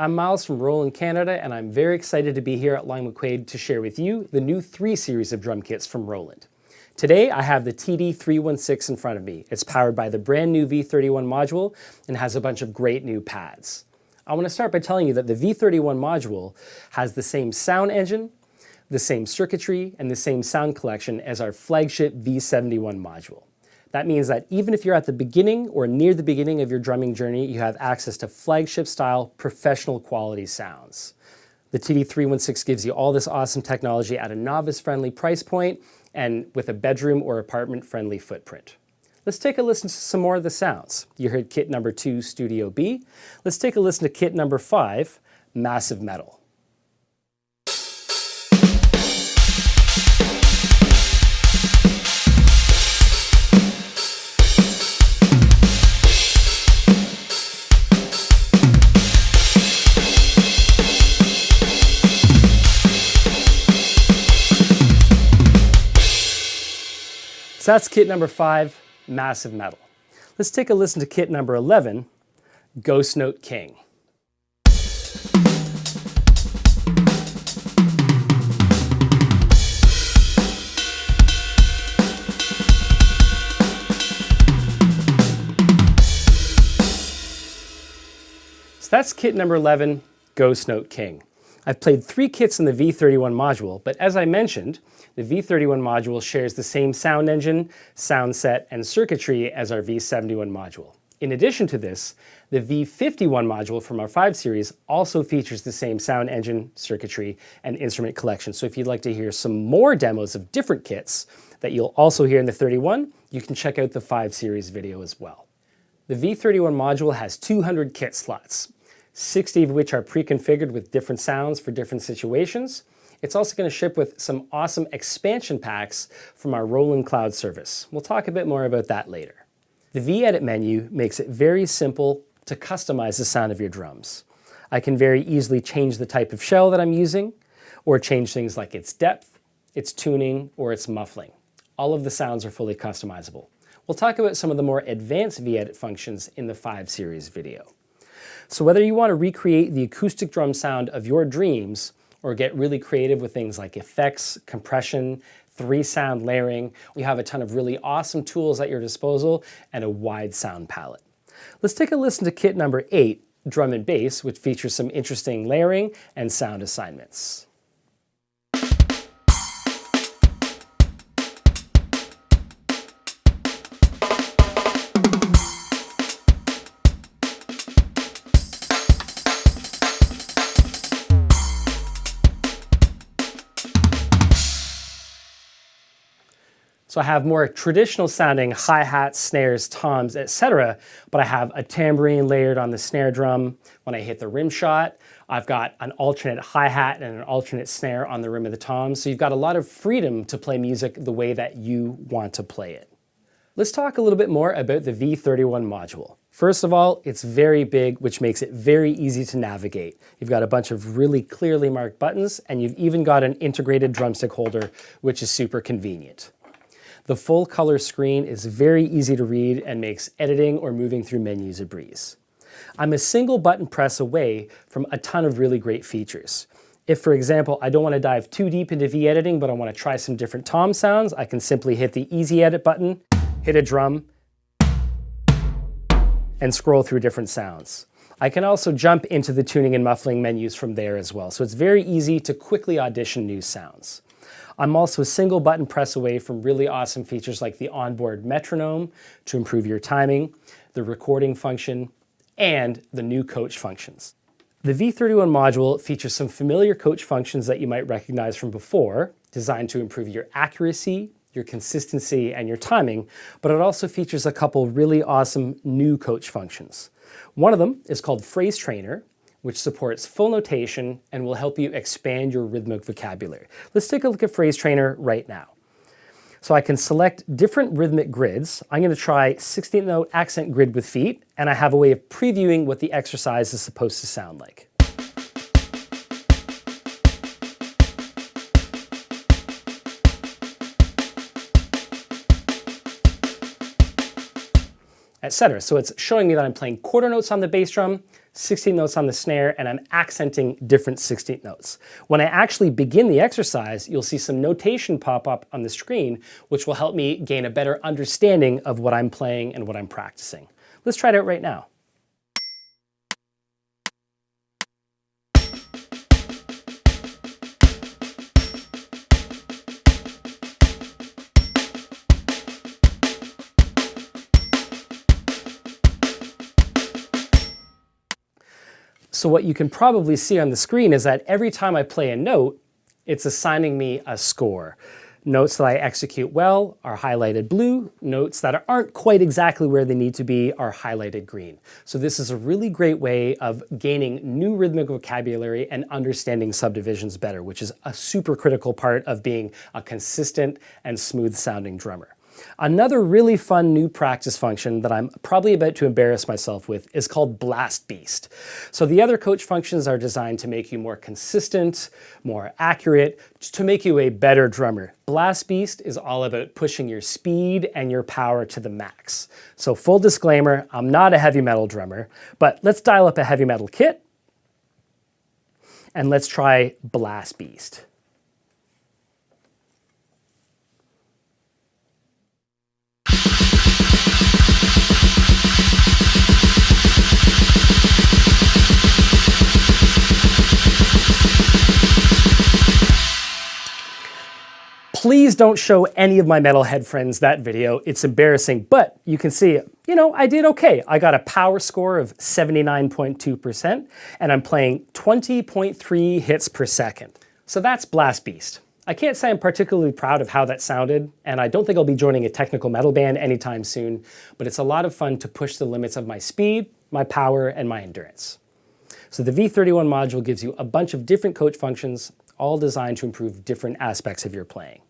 I'm Miles from Roland Canada, and I'm very excited to be here at Long McQuaid to share with you the new 3 series of drum kits from Roland. Today I have the TD-316 in front of me. It's powered by the brand new V31 module and has a bunch of great new pads. I want to start by telling you that the V31 module has the same sound engine, the same circuitry, and the same sound collection as our flagship V71 module. That means that even if you're at the beginning or near the beginning of your drumming journey, you have access to flagship-style, professional quality sounds. The TD-316 gives you all this awesome technology at a novice-friendly price point and with a bedroom or apartment-friendly footprint. Let's take a listen to some more of the sounds. You heard kit number 2, Studio B. Let's take a listen to kit number 5, Massive Metal. So that's kit number 5, Massive Metal. Let's take a listen to kit number 11, Ghost Note King. So that's kit number 11, Ghost Note King. I've played 3 kits in the V31 module, but as I mentioned, the V31 module shares the same sound engine, sound set, and circuitry as our V71 module. In addition to this, the V51 module from our 5 series also features the same sound engine, circuitry, and instrument collection. So if you'd like to hear some more demos of different kits that you'll also hear in the 31, you can check out the 5 series video as well. The V31 module has 200 kit slots, 60 of which are pre-configured with different sounds for different situations. It's also going to ship with some awesome expansion packs from our Roland Cloud service. We'll talk a bit more about that later. The V-Edit menu makes it very simple to customize the sound of your drums. I can very easily change the type of shell that I'm using, or change things like its depth, its tuning, or its muffling. All of the sounds are fully customizable. We'll talk about some of the more advanced V-Edit functions in the 5 series video. So whether you want to recreate the acoustic drum sound of your dreams or get really creative with things like effects, compression, 3-sound layering, we have a ton of really awesome tools at your disposal and a wide sound palette. Let's take a listen to kit number 8, Drum and Bass, which features some interesting layering and sound assignments. So I have more traditional sounding hi-hats, snares, toms, etc., but I have a tambourine layered on the snare drum when I hit the rim shot. I've got an alternate hi-hat and an alternate snare on the rim of the tom, so you've got a lot of freedom to play music the way that you want to play it. Let's talk a little bit more about the V31 module. First of all, it's very big, which makes it very easy to navigate. You've got a bunch of really clearly marked buttons, and you've even got an integrated drumstick holder, which is super convenient. The full color screen is very easy to read and makes editing or moving through menus a breeze. I'm a single button press away from a ton of really great features. If, for example, I don't want to dive too deep into V-editing, but I want to try some different tom sounds, I can simply hit the Easy Edit button, hit a drum, and scroll through different sounds. I can also jump into the tuning and muffling menus from there as well, so it's very easy to quickly audition new sounds. I'm also a single button press away from really awesome features like the onboard metronome to improve your timing, the recording function, and the new coach functions. The V31 module features some familiar coach functions that you might recognize from before, designed to improve your accuracy, your consistency, and your timing, but it also features a couple really awesome new coach functions. One of them is called Phrase Trainer, which supports full notation and will help you expand your rhythmic vocabulary. Let's take a look at Phrase Trainer right now. So I can select different rhythmic grids. I'm going to try 16th note accent grid with feet, and I have a way of previewing what the exercise is supposed to sound like. Etc. So it's showing me that I'm playing quarter notes on the bass drum, 16 notes on the snare, and I'm accenting different 16th notes. When I actually begin the exercise, you'll see some notation pop up on the screen, which will help me gain a better understanding of what I'm playing and what I'm practicing. Let's try it out right now. So what you can probably see on the screen is that every time I play a note, it's assigning me a score. Notes that I execute well are highlighted blue. Notes that aren't quite exactly where they need to be are highlighted green. So this is a really great way of gaining new rhythmic vocabulary and understanding subdivisions better, which is a super critical part of being a consistent and smooth sounding drummer. Another really fun new practice function that I'm probably about to embarrass myself with is called Blast Beast. So the other coach functions are designed to make you more consistent, more accurate, to make you a better drummer. Blast Beast is all about pushing your speed and your power to the max. So full disclaimer, I'm not a heavy metal drummer, but let's dial up a heavy metal kit and let's try Blast Beast. Please don't show any of my metalhead friends that video. It's embarrassing, but you can see, I did okay. I got a power score of 79.2%, and I'm playing 20.3 hits per second. So that's Blast Beast. I can't say I'm particularly proud of how that sounded, and I don't think I'll be joining a technical metal band anytime soon, but it's a lot of fun to push the limits of my speed, my power, and my endurance. So the V31 module gives you a bunch of different coach functions, all designed to improve different aspects of your playing.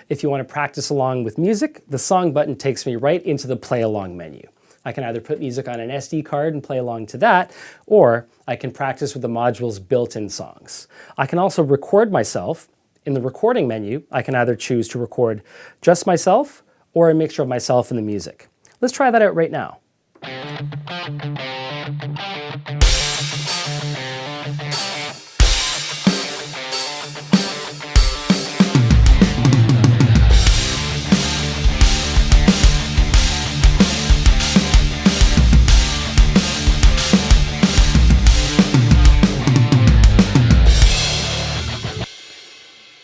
If you want to practice along with music, the song button takes me right into the play along menu. I can either put music on an SD card and play along to that, or I can practice with the module's built-in songs. I can also record myself. In the recording menu, I can either choose to record just myself or a mixture of myself and the music. Let's try that out right now.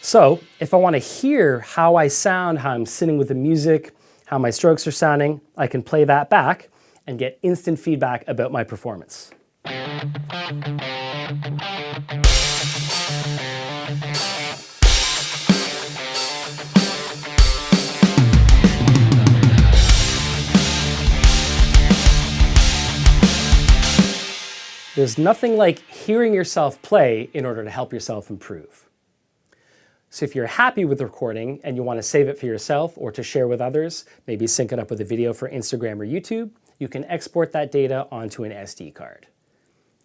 So if I want to hear how I sound, how I'm sitting with the music, how my strokes are sounding, I can play that back and get instant feedback about my performance. There's nothing like hearing yourself play in order to help yourself improve. So if you're happy with the recording and you want to save it for yourself or to share with others, maybe sync it up with a video for Instagram or YouTube, you can export that data onto an SD card.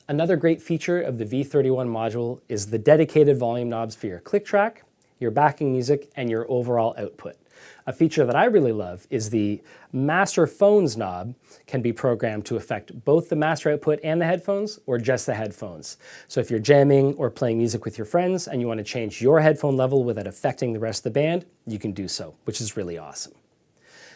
Another great feature of the V31 module is the dedicated volume knobs for your click track, your backing music, and your overall output. A feature that I really love is the master phones knob can be programmed to affect both the master output and the headphones, or just the headphones. So if you're jamming or playing music with your friends and you want to change your headphone level without affecting the rest of the band, you can do so, which is really awesome.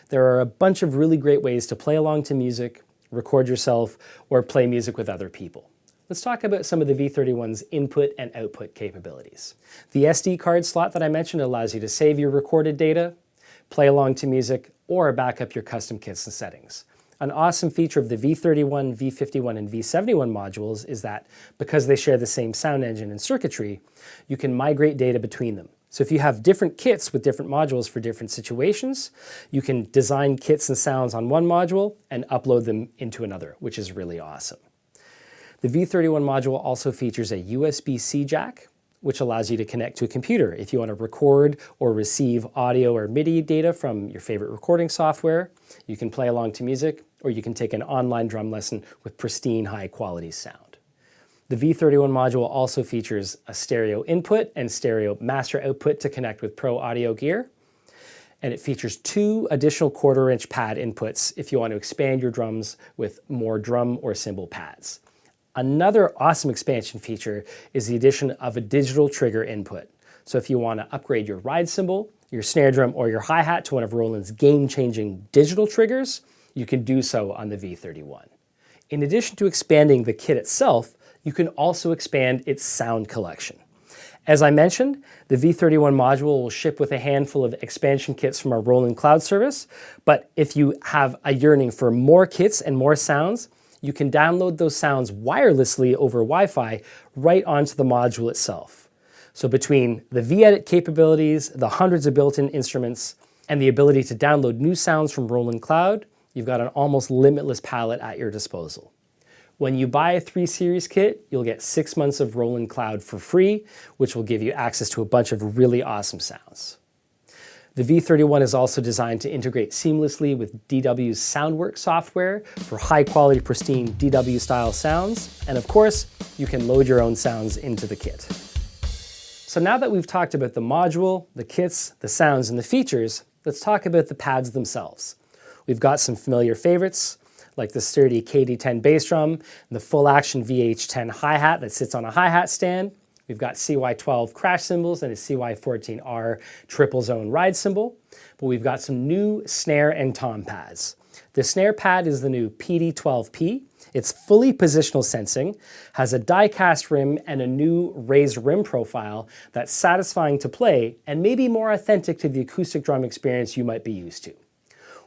There are a bunch of really great ways to play along to music, record yourself, or play music with other people. Let's talk about some of the V31's input and output capabilities. The SD card slot that I mentioned allows you to save your recorded data, play along to music, or back up your custom kits and settings. An awesome feature of the V31, V51, and V71 modules is that because they share the same sound engine and circuitry, you can migrate data between them. So if you have different kits with different modules for different situations, you can design kits and sounds on one module and upload them into another, which is really awesome. The V31 module also features a USB-C jack, which allows you to connect to a computer if you want to record or receive audio or MIDI data from your favorite recording software. You can play along to music, or you can take an online drum lesson with pristine high-quality sound. The V31 module also features a stereo input and stereo master output to connect with pro audio gear. And it features 2 additional 1/4-inch pad inputs if you want to expand your drums with more drum or cymbal pads. Another awesome expansion feature is the addition of a digital trigger input. So if you want to upgrade your ride cymbal, your snare drum, or your hi-hat to one of Roland's game-changing digital triggers, you can do so on the V31. In addition to expanding the kit itself, you can also expand its sound collection. As I mentioned, the V31 module will ship with a handful of expansion kits from our Roland Cloud service, but if you have a yearning for more kits and more sounds, you can download those sounds wirelessly over Wi-Fi right onto the module itself. So between the V-Edit capabilities, the hundreds of built-in instruments, and the ability to download new sounds from Roland Cloud, you've got an almost limitless palette at your disposal. When you buy a 3 Series kit, you'll get 6 months of Roland Cloud for free, which will give you access to a bunch of really awesome sounds. The V31 is also designed to integrate seamlessly with DW's Soundworks software for high-quality, pristine DW-style sounds, and of course, you can load your own sounds into the kit. So now that we've talked about the module, the kits, the sounds, and the features, let's talk about the pads themselves. We've got some familiar favorites, like the sturdy KD10 bass drum, and the full-action VH10 hi-hat that sits on a hi-hat stand. We've got CY12 crash cymbals and a CY14R triple zone ride cymbal. But we've got some new snare and tom pads. The snare pad is the new PD12P. It's fully positional sensing, has a die-cast rim and a new raised rim profile that's satisfying to play and maybe more authentic to the acoustic drum experience you might be used to.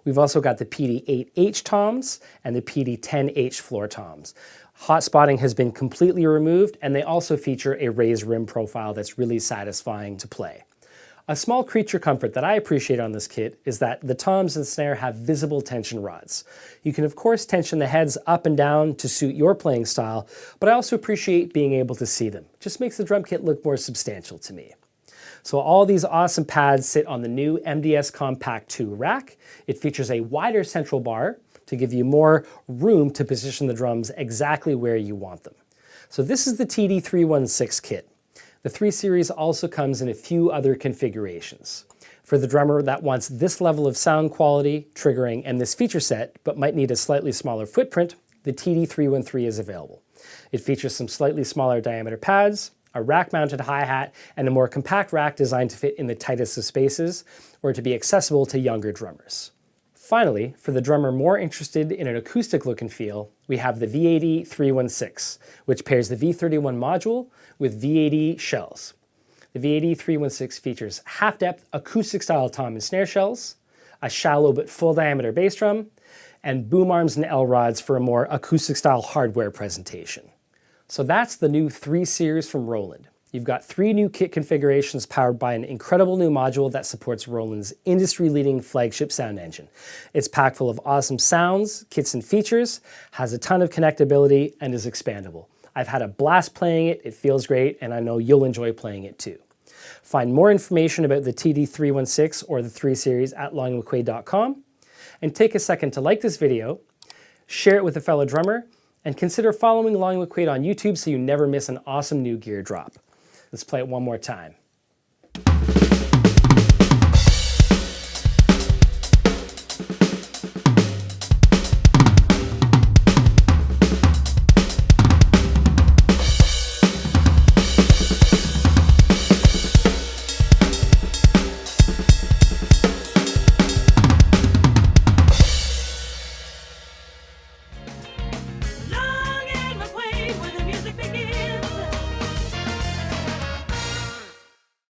We've also got the PD8H toms and the PD10H floor toms. Hot spotting has been completely removed, and they also feature a raised rim profile that's really satisfying to play. A small creature comfort that I appreciate on this kit is that the toms and snare have visible tension rods. You can of course tension the heads up and down to suit your playing style, but I also appreciate being able to see them. It just makes the drum kit look more substantial to me. So all these awesome pads sit on the new MDS Compact 2 rack. It features a wider central bar to give you more room to position the drums exactly where you want them. So this is the TD-316 kit. The 3 Series also comes in a few other configurations. For the drummer that wants this level of sound quality, triggering, and this feature set, but might need a slightly smaller footprint, the TD-313 is available. It features some slightly smaller diameter pads, a rack-mounted hi-hat, and a more compact rack designed to fit in the tightest of spaces, or to be accessible to younger drummers. Finally, for the drummer more interested in an acoustic look and feel, we have the V31 which pairs the V31 module with V80 shells. The V31 features half-depth acoustic-style tom and snare shells, a shallow but full-diameter bass drum, and boom arms and L-rods for a more acoustic-style hardware presentation. So that's the new 3 Series from Roland. You've got 3 new kit configurations powered by an incredible new module that supports Roland's industry-leading flagship sound engine. It's packed full of awesome sounds, kits and features, has a ton of connectability, and is expandable. I've had a blast playing it, it feels great, and I know you'll enjoy playing it too. Find more information about the TD-316 or the 3 Series at longandmcquaid.com, and take a second to like this video, share it with a fellow drummer, and consider following Long and McQuaid on YouTube so you never miss an awesome new gear drop. Let's play it one more time.